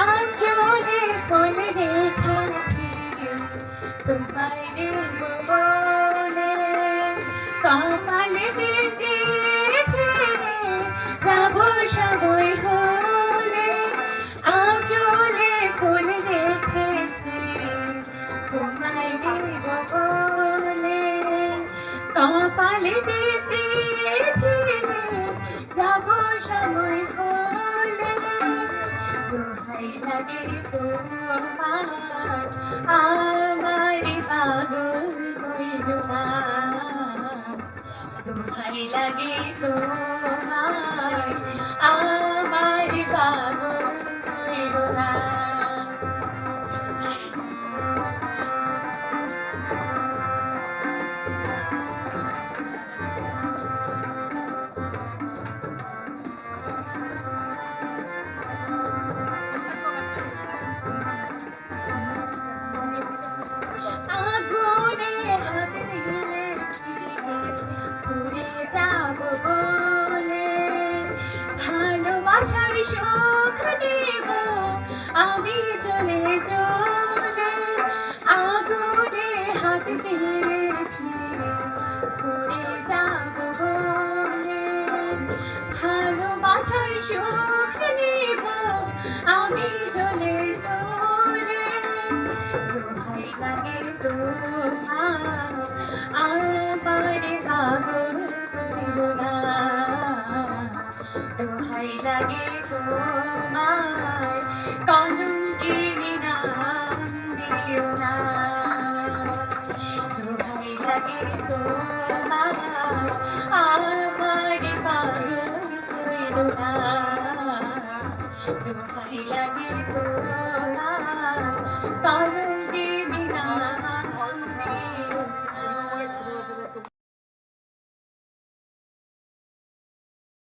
আঁচলে ফুল রেখেছি তোমায় দেব বলে, কপালে বেঁধেছি যাব সময় হলে। আঁচলে ফুল রেখেছি তোমায় দেব বলে, কপালে বেঁধেছি যাব সময় হলে। দোহাই লাগে তোমার আমার পাগল কইরো না, দোহাই লাগে তোমার আমার পাগল কইরো না। ভালোবাসার সুখ দেব আমি চলে চলে, আগুনে হাত দিয়েছি পুড়ে যাব বলে। ভালোবাসার সুখ দেব আমি চলে চলে, দোহাই লাগে তোমার আমার পাগল কইরো না, দোহাই লাগে তোমার কলঙ্কিনী নাম দিও না, দোহাই লাগে তোমার আমার পাগল কইরো না, দোহাই লাগে তোমার কলঙ্কিনী